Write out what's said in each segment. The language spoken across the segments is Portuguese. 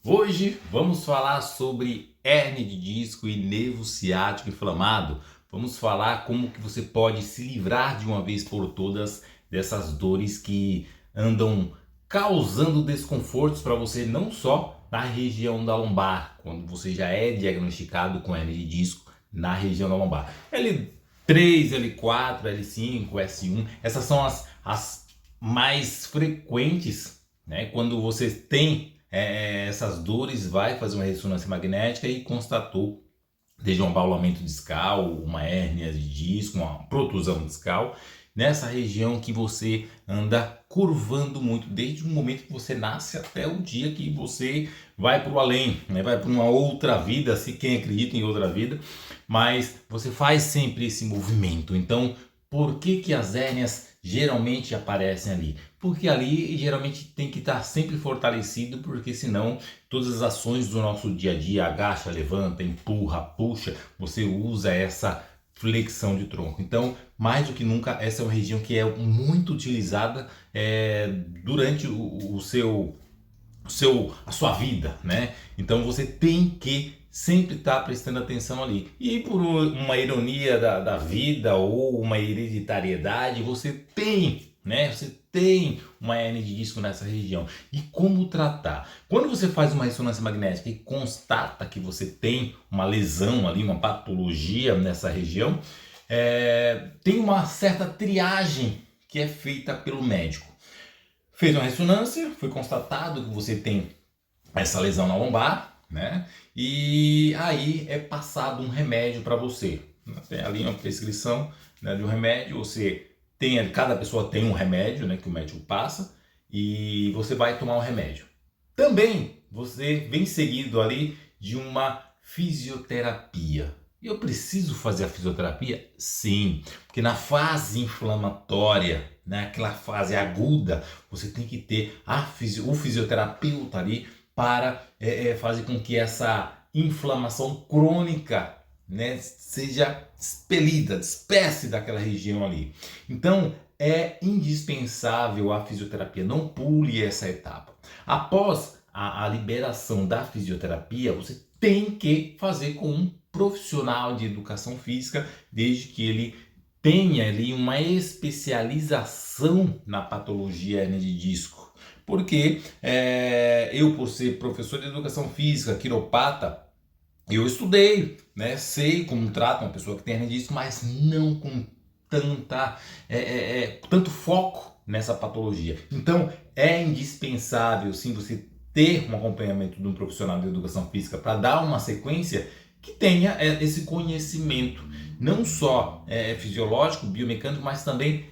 Hoje vamos falar sobre hérnia de disco e nervo ciático inflamado. Vamos falar como que você pode se livrar de uma vez por todas dessas dores que andam causando desconfortos para você, não só na região da lombar, quando você já é diagnosticado com hérnia de disco na região da lombar. L3, L4, L5, S1, essas são as mais frequentes, né? Quando você tem essas dores, vai fazer uma ressonância magnética e constatou desde um abaulamento discal, uma hérnia de disco, uma protusão discal, nessa região que você anda curvando muito, desde o momento que você nasce até o dia que você vai para o além, né? Vai para uma outra vida, se quem acredita em outra vida, mas você faz sempre esse movimento. Então, por que que as hérnias geralmente aparecem ali? Porque ali geralmente tem que estar sempre fortalecido, porque senão todas as ações do nosso dia a dia, agacha, levanta, empurra, puxa, você usa essa flexão de tronco. Então, mais do que nunca, essa é uma região que é muito utilizada durante a sua vida, né? Então você tem que sempre estar prestando atenção ali. E por uma ironia da vida ou uma hereditariedade, você tem, né? Você tem uma hérnia de disco nessa região. E como tratar? Quando você faz uma ressonância magnética e constata que você tem uma lesão ali, uma patologia nessa região, tem uma certa triagem que é feita pelo médico. Fez uma ressonância, foi constatado que você tem essa lesão na lombar, né? E aí é passado um remédio para você. Tem ali uma prescrição, né, de um remédio, você tem, cada pessoa tem um remédio, né, que o médico passa, e você vai tomar um remédio. Também você vem seguido ali de uma fisioterapia. Eu preciso fazer a fisioterapia? Sim, porque na fase inflamatória, naquela fase aguda, você tem que ter o fisioterapeuta ali para fazer com que essa inflamação crônica, né, seja expelida, espesse daquela região ali. Então é indispensável a fisioterapia, não pule essa etapa. Após a liberação da fisioterapia, você tem que fazer com um profissional de educação física, desde que ele tenha ali uma especialização na patologia hérnia de disco. Porque eu, por ser professor de educação física, quiropata, eu estudei, né? Sei como trata uma pessoa que tem hérnia de disco, mas não com tanto foco nessa patologia. Então é indispensável sim você ter um acompanhamento de um profissional de educação física para dar uma sequência que tenha esse conhecimento, não só fisiológico, biomecânico, mas também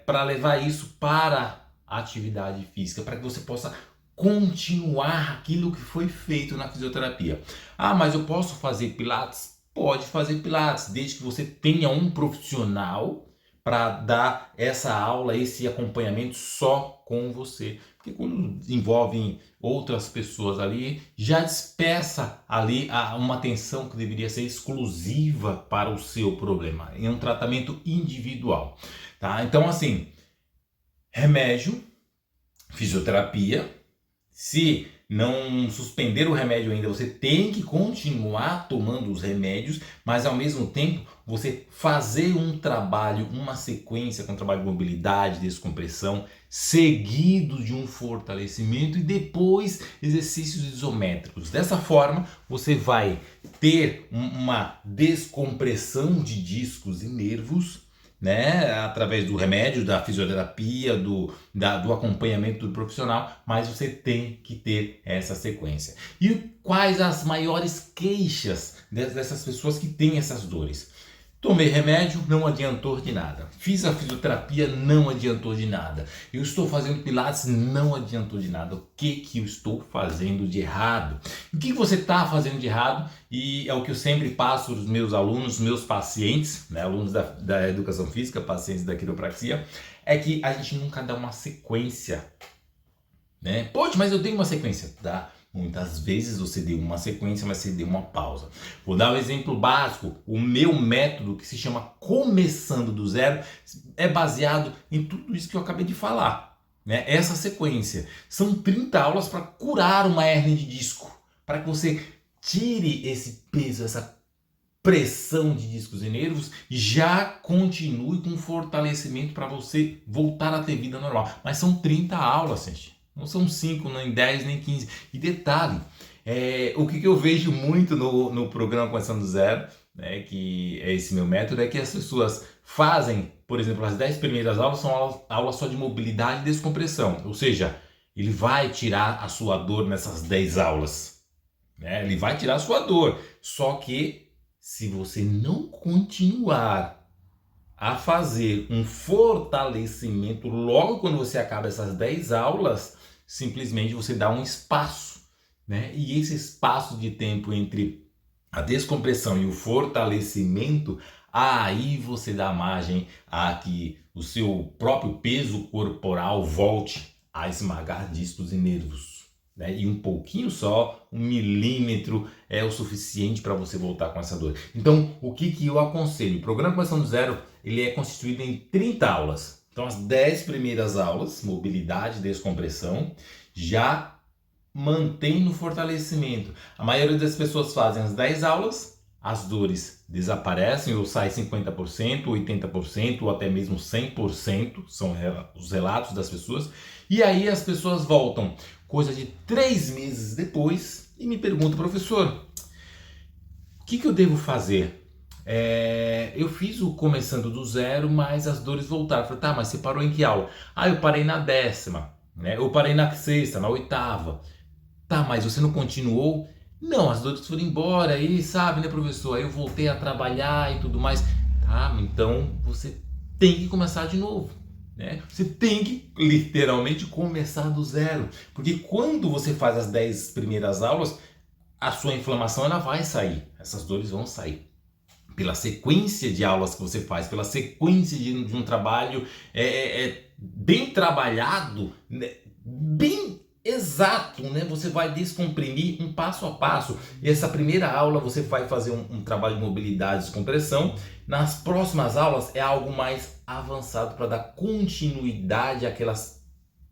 para levar isso para a atividade física, para que você possa continuar aquilo que foi feito na fisioterapia. Ah, mas eu posso fazer pilates? Pode fazer pilates, desde que você tenha um profissional para dar essa aula, esse acompanhamento só com você. Porque quando envolvem outras pessoas ali, já dispersa ali uma atenção que deveria ser exclusiva para o seu problema. É um tratamento individual, tá? Então, assim, remédio, fisioterapia. Se não suspender o remédio ainda, você tem que continuar tomando os remédios, mas ao mesmo tempo você fazer um trabalho, uma sequência com trabalho de mobilidade, descompressão, seguido de um fortalecimento e depois exercícios isométricos. Dessa forma, você vai ter uma descompressão de discos e nervos, né, através do remédio, da fisioterapia, do acompanhamento do profissional, mas você tem que ter essa sequência. E quais as maiores queixas dessas pessoas que têm essas dores? Tomei remédio, não adiantou de nada. Fiz a fisioterapia, não adiantou de nada. Eu estou fazendo pilates, não adiantou de nada. O que eu estou fazendo de errado? O que você está fazendo de errado? E é o que eu sempre passo para os meus alunos, meus pacientes, né, alunos da educação física, pacientes da quiropraxia, é que a gente nunca dá uma sequência, né? Pode, mas eu tenho uma sequência, tá? Muitas vezes você deu uma sequência, mas você deu uma pausa. Vou dar um exemplo básico. O meu método, que se chama Começando do Zero, é baseado em tudo isso que eu acabei de falar. né? Essa sequência. São 30 aulas para curar uma hérnia de disco, para que você tire esse peso, essa pressão de discos e nervos e já continue com fortalecimento para você voltar a ter vida normal. Mas são 30 aulas, gente. Não são 5, nem 10, nem 15. E detalhe, o que eu vejo muito no programa Começando do Zero, né, que é esse meu método, é que as pessoas fazem, por exemplo, as 10 primeiras aulas são aulas só de mobilidade e descompressão. Ou seja, ele vai tirar a sua dor nessas 10 aulas. Né? Ele vai tirar a sua dor. Só que se você não continuar a fazer um fortalecimento logo quando você acaba essas 10 aulas, simplesmente você dá um espaço, né? E esse espaço de tempo entre a descompressão e o fortalecimento, aí você dá margem a que o seu próprio peso corporal volte a esmagar discos e nervos. Né? E um pouquinho só, 1 milímetro é o suficiente para você voltar com essa dor. Então, o que eu aconselho? O programa Começando do Zero, ele é constituído em 30 aulas. Então, as 10 primeiras aulas, mobilidade e descompressão, já mantém no fortalecimento. A maioria das pessoas fazem as 10 aulas, as dores desaparecem ou saem 50%, 80% ou até mesmo 100%, são os relatos das pessoas. E aí as pessoas voltam coisa de 3 meses depois e me perguntam: professor, o que eu devo fazer? Eu fiz o Começando do Zero, mas as dores voltaram. Eu falei: tá, mas você parou em que aula? Eu parei na 10ª, né? Eu parei na 6ª, na 8ª. Tá, mas você não continuou? Não, as dores foram embora aí, sabe, né, professor? Aí eu voltei a trabalhar e tudo mais. Tá, então você tem que começar de novo. Né? Você tem que literalmente começar do zero, porque quando você faz as 10 primeiras aulas, a sua inflamação ela vai sair, essas dores vão sair. Pela sequência de aulas que você faz, pela sequência de um trabalho bem trabalhado, né? Bem exato, né? Você vai descomprimir um passo a passo. E essa primeira aula você vai fazer um trabalho de mobilidade e descompressão. Nas próximas aulas é algo mais avançado para dar continuidade àquelas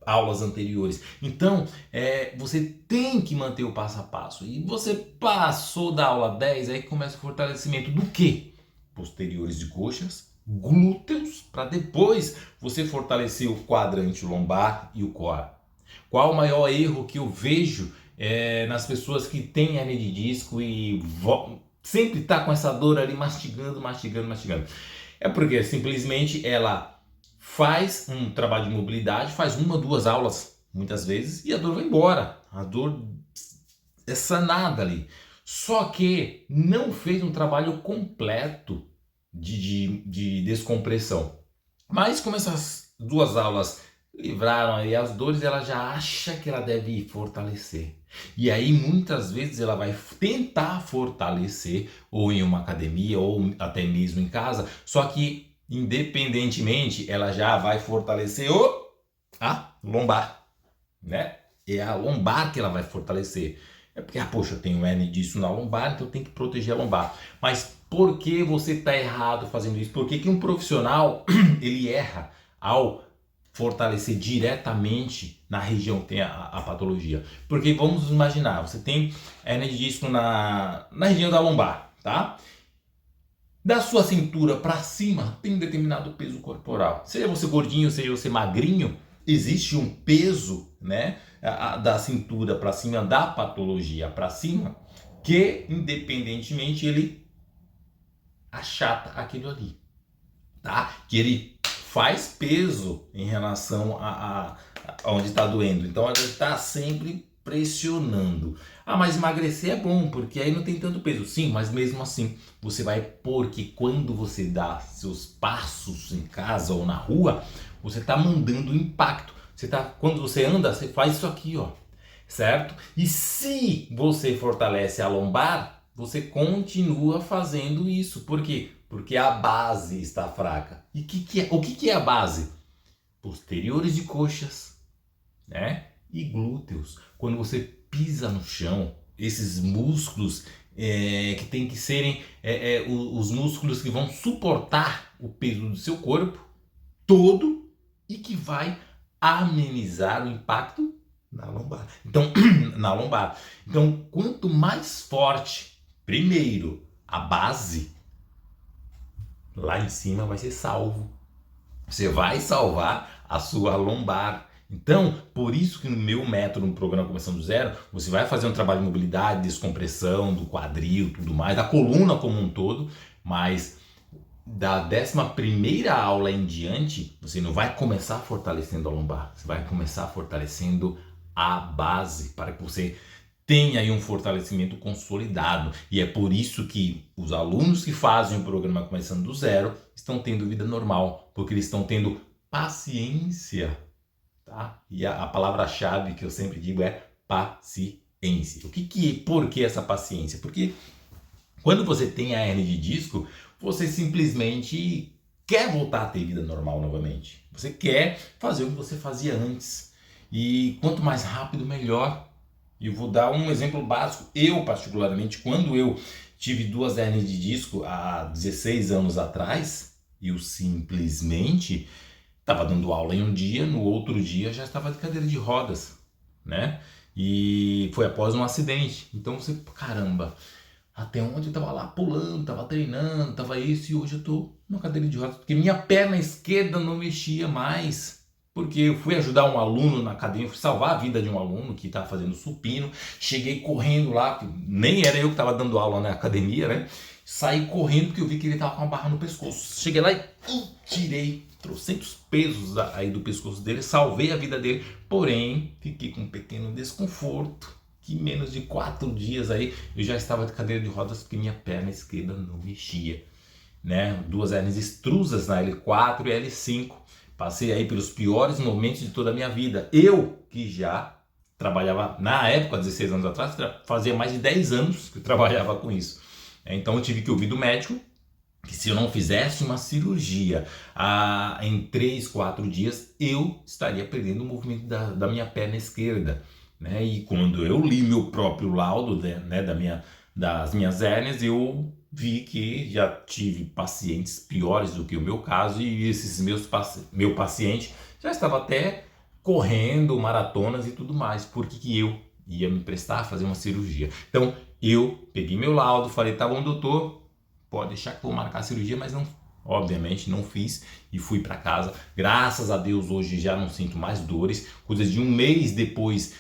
aulas anteriores. Então, você tem que manter o passo a passo. E você passou da aula 10, aí começa o fortalecimento do quê? Posteriores de coxas, glúteos, para depois você fortalecer o quadrante lombar e o core. Qual o maior erro que eu vejo nas pessoas que têm hernia de disco e sempre tá com essa dor ali mastigando? É porque simplesmente ela faz um trabalho de mobilidade, faz 1 ou 2 aulas, muitas vezes, e a dor vai embora. A dor é sanada ali. Só que não fez um trabalho completo de descompressão. Mas como essas 2 aulas livraram aí as dores, ela já acha que ela deve fortalecer. E aí muitas vezes ela vai tentar fortalecer ou em uma academia ou até mesmo em casa, só que independentemente ela já vai fortalecer a lombar, né? É a lombar que ela vai fortalecer. É porque, poxa, eu tenho hernia disso na lombar, então eu tenho que proteger a lombar. Mas por que você está errado fazendo isso? Por que um profissional ele erra ao fortalecer diretamente na região que tem a patologia? Porque vamos imaginar, você tem hernia de disco na região da lombar, tá? Da sua cintura para cima tem um determinado peso corporal. Seja você gordinho, seja você magrinho, existe um peso, né, da cintura para cima, da patologia para cima, que independentemente ele achata aquilo ali, tá? Que ele faz peso em relação a onde está doendo. Então ele está sempre pressionando. Mas emagrecer é bom, porque aí não tem tanto peso. Sim, mas mesmo assim você vai, porque quando você dá seus passos em casa ou na rua, você está mandando impacto. Quando você anda, você faz isso aqui, ó, certo? E se você fortalece a lombar, você continua fazendo isso. Por quê? Porque a base está fraca. E o que é a base? Posteriores de coxas, né? E glúteos. Quando você pisa no chão, esses músculos que tem que serem os músculos que vão suportar o peso do seu corpo todo e que vai amenizar o impacto na lombar. Então, na lombar. Então, quanto mais forte, primeiro, a base, lá em cima vai ser salvo. Você vai salvar a sua lombar. Então, por isso que no meu método, no programa Começando do Zero, você vai fazer um trabalho de mobilidade, descompressão do quadril, tudo mais, da coluna como um todo, mas da 11ª aula em diante, você não vai começar fortalecendo a lombar, você vai começar fortalecendo a base, para que você tenha aí um fortalecimento consolidado. E é por isso que os alunos que fazem o programa Começando do Zero estão tendo vida normal, porque eles estão tendo paciência, tá? E a palavra-chave que eu sempre digo é paciência. Por que essa paciência? Porque quando você tem a hernia de disco, você simplesmente quer voltar a ter vida normal novamente. Você quer fazer o que você fazia antes. E quanto mais rápido, melhor. E eu vou dar um exemplo básico. Eu, particularmente, quando eu tive 2 hérnias de disco há 16 anos atrás, eu simplesmente estava dando aula em um dia, no outro dia já estava de cadeira de rodas, né? E foi após um acidente. Então você, caramba, até onde eu estava lá pulando, estava treinando, estava isso, e hoje eu estou numa cadeira de rodas, porque minha perna esquerda não mexia mais. Porque eu fui ajudar um aluno na academia, fui salvar a vida de um aluno que estava fazendo supino, cheguei correndo lá, nem era eu que estava dando aula na academia, né? Saí correndo porque eu vi que ele estava com uma barra no pescoço. Cheguei lá e tirei trocentos pesos aí do pescoço dele, salvei a vida dele, porém fiquei com um pequeno desconforto, que em menos de 4 dias aí eu já estava de cadeira de rodas porque minha perna esquerda não mexia, né? 2 hérnias extrusas na L4 e L5. Passei aí pelos piores momentos de toda a minha vida. Eu, que já trabalhava, na época, 16 anos atrás, fazia mais de 10 anos que eu trabalhava com isso. Então eu tive que ouvir do médico que se eu não fizesse uma cirurgia em 3, 4 dias, eu estaria perdendo o movimento da minha perna esquerda, né? E quando eu li meu próprio laudo, né, das minhas hérnias, eu vi que já tive pacientes piores do que o meu caso, e esses meu paciente já estava até correndo maratonas e tudo mais, porque que eu ia me prestar a fazer uma cirurgia. Então eu peguei meu laudo, falei, tá bom, doutor, pode deixar que eu vou marcar a cirurgia, mas não, obviamente não fiz e fui para casa. Graças a Deus hoje já não sinto mais dores. Coisas de um mês depois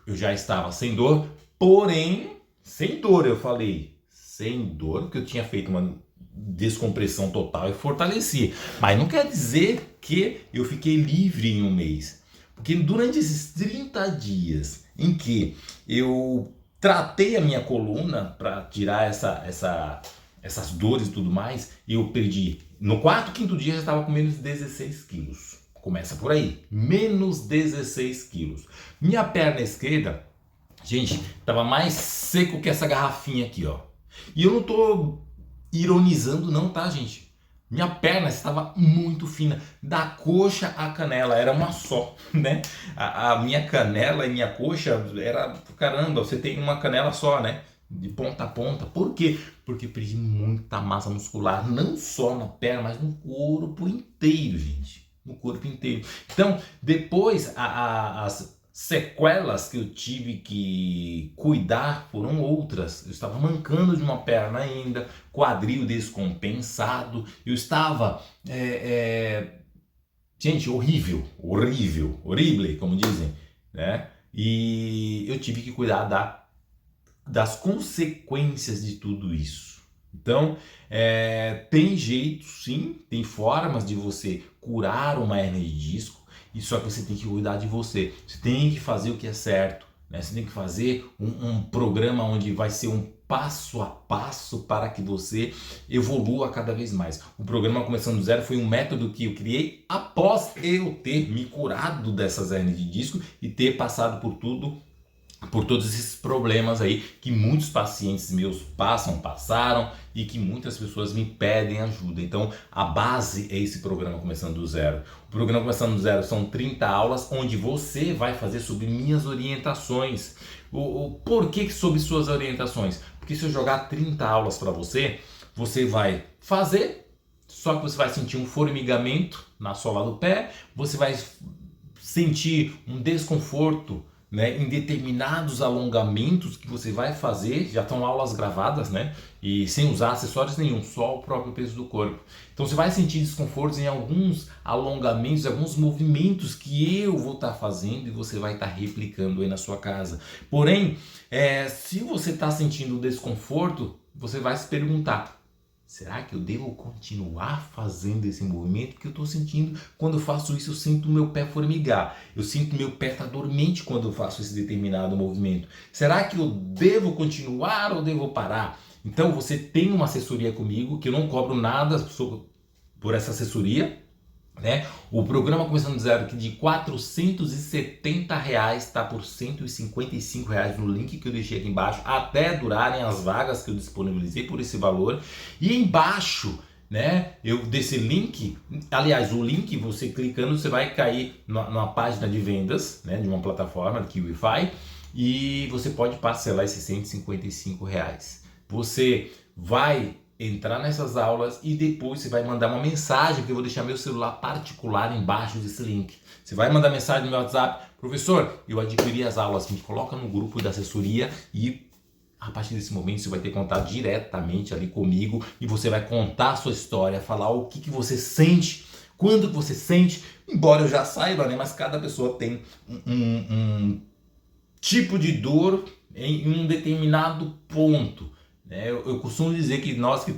eu já estava sem dor, porém sem dor, eu falei, sem dor, porque eu tinha feito uma descompressão total e fortaleci. Mas não quer dizer que eu fiquei livre em um mês. Porque durante esses 30 dias em que eu tratei a minha coluna para tirar essas dores e tudo mais, eu perdi. No 4º, 5º dia já estava com menos 16 quilos. Começa por aí, menos 16 quilos. Minha perna esquerda, gente, estava mais seco que essa garrafinha aqui, ó. E eu não tô ironizando não, tá, gente? Minha perna estava muito fina, da coxa à canela, era uma só, né? A minha canela e minha coxa era, caramba, você tem uma canela só, né? De ponta a ponta. Por quê? Porque perdi muita massa muscular, não só na perna, mas no corpo inteiro, gente. No corpo inteiro. Então, depois, as sequelas que eu tive que cuidar foram outras. Eu estava mancando de uma perna ainda, quadril descompensado, eu estava, gente, horrível, como dizem, né? E eu tive que cuidar das consequências de tudo isso. Então, tem jeito, sim, tem formas de você curar uma hernia de disco, e só que você tem que cuidar de você. Você tem que fazer o que é certo, né? Você tem que fazer um programa onde vai ser um passo a passo para que você evolua cada vez mais. O programa Começando do Zero foi um método que eu criei após eu ter me curado dessas hernias de disco e ter passado por todos esses problemas aí que muitos pacientes meus passaram e que muitas pessoas me pedem ajuda. Então a base é esse programa Começando do Zero. O programa Começando do Zero são 30 aulas onde você vai fazer sobre minhas orientações. Por que sobre suas orientações? Porque se eu jogar 30 aulas para você, você vai fazer, só que você vai sentir um formigamento na sola do pé, você vai sentir um desconforto, né, em determinados alongamentos que você vai fazer, já estão aulas gravadas, né, e sem usar acessórios nenhum, só o próprio peso do corpo. Então você vai sentir desconfortos em alguns alongamentos, alguns movimentos que eu vou estar fazendo e você vai estar replicando aí na sua casa. Porém, se você está sentindo desconforto, você vai se perguntar: será que eu devo continuar fazendo esse movimento? Porque eu estou sentindo, quando eu faço isso, eu sinto o meu pé formigar. Eu sinto meu pé estar dormente quando eu faço esse determinado movimento. Será que eu devo continuar ou devo parar? Então você tem uma assessoria comigo, que eu não cobro nada por essa assessoria, né? O programa Começando do Zero, que de R$ 470 está por R$ 155 no link que eu deixei aqui embaixo, até durarem as vagas que eu disponibilizei por esse valor. E embaixo, né, desse link, aliás, o link, você clicando, você vai cair numa página de vendas, né, de uma plataforma, que o Wi-Fi, e você pode parcelar esses R$ 155. Você vai entrar nessas aulas e depois você vai mandar uma mensagem, que eu vou deixar meu celular particular embaixo desse link. Você vai mandar mensagem no meu WhatsApp: professor, eu adquiri as aulas, me coloca no grupo da assessoria, e a partir desse momento você vai ter contato diretamente ali comigo e você vai contar a sua história, falar o que você sente, quando que você sente, embora eu já saiba, né, mas cada pessoa tem um tipo de dor em um determinado ponto. Eu costumo dizer que nós que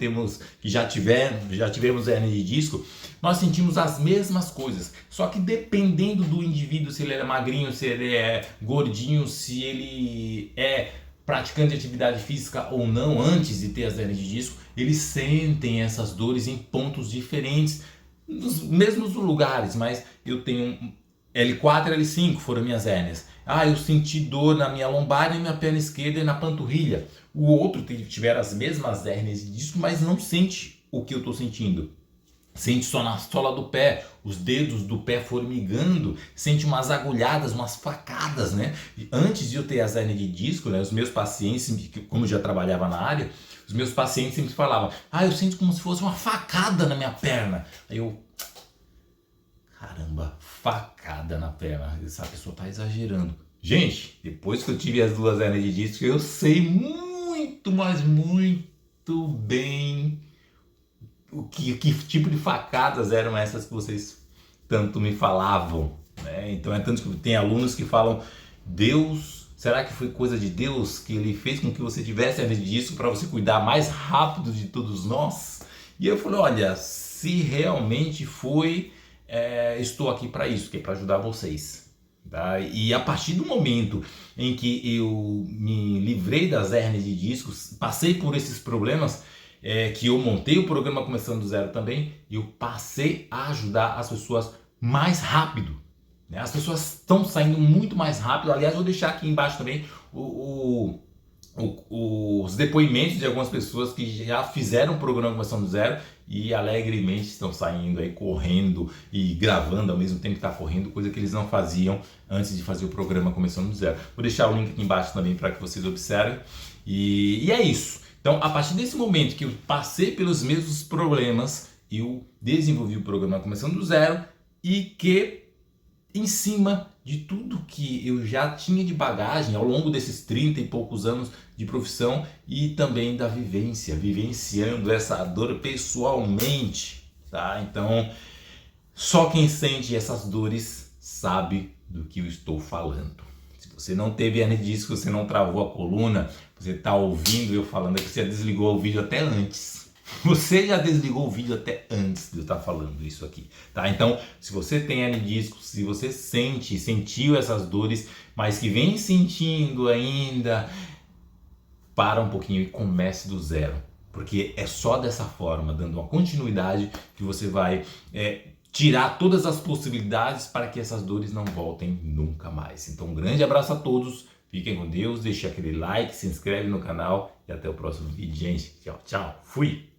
já tivemos hernia de disco, nós sentimos as mesmas coisas, só que dependendo do indivíduo, se ele é magrinho, se ele é gordinho, se ele é praticante de atividade física ou não, antes de ter as hernias de disco, eles sentem essas dores em pontos diferentes, nos mesmos lugares, mas eu tenho L4 e L5 foram minhas hérnias. Eu senti dor na minha lombar, na minha perna esquerda e na panturrilha. O outro tiver as mesmas hérnias de disco, mas não sente o que eu estou sentindo. Sente só na sola do pé, os dedos do pé formigando, sente umas agulhadas, umas facadas, né? Antes de eu ter as hérnias de disco, né, os meus pacientes, como eu já trabalhava na área, os meus pacientes sempre falavam: eu sinto como se fosse uma facada na minha perna. Aí eu: caramba, facada na perna, essa pessoa está exagerando. Gente, depois que eu tive as duas hérnias de disco, eu sei muito, mas muito bem que tipo de facadas eram essas que vocês tanto me falavam, né? Então é tanto que tem alunos que falam: Deus, será que foi coisa de Deus que ele fez com que você tivesse hérnia de disco para você cuidar mais rápido de todos nós? E eu falei: olha, se realmente foi, estou aqui para isso, que é para ajudar vocês, tá? E a partir do momento em que eu me livrei das hérnias de discos, passei por esses problemas, que eu montei o programa Começando do Zero também, e eu passei a ajudar as pessoas mais rápido, né? As pessoas estão saindo muito mais rápido. Aliás, vou deixar aqui embaixo também os depoimentos de algumas pessoas que já fizeram o programa Começando do Zero e alegremente estão saindo aí correndo e gravando ao mesmo tempo que está correndo, coisa que eles não faziam antes de fazer o programa Começando do Zero. Vou deixar o link aqui embaixo também para que vocês observem. E é isso. Então, a partir desse momento que eu passei pelos mesmos problemas, eu desenvolvi o programa Começando do Zero, e que, em cima de tudo que eu já tinha de bagagem ao longo desses 30 e poucos anos de profissão, e também da vivenciando essa dor pessoalmente, tá? Então, só quem sente essas dores sabe do que eu estou falando. Se você não teve hernia de disco, você não travou a coluna, você está ouvindo eu falando, que você já desligou o vídeo até antes. Você já desligou o vídeo até antes de eu estar falando isso aqui, tá? Então, se você tem hernia de disco, se você sentiu essas dores, mas que vem sentindo ainda, para um pouquinho e comece do zero. Porque é só dessa forma, dando uma continuidade, que você vai tirar todas as possibilidades para que essas dores não voltem nunca mais. Então, um grande abraço a todos, fiquem com Deus, deixe aquele like, se inscreve no canal e até o próximo vídeo, gente. Tchau, tchau, fui!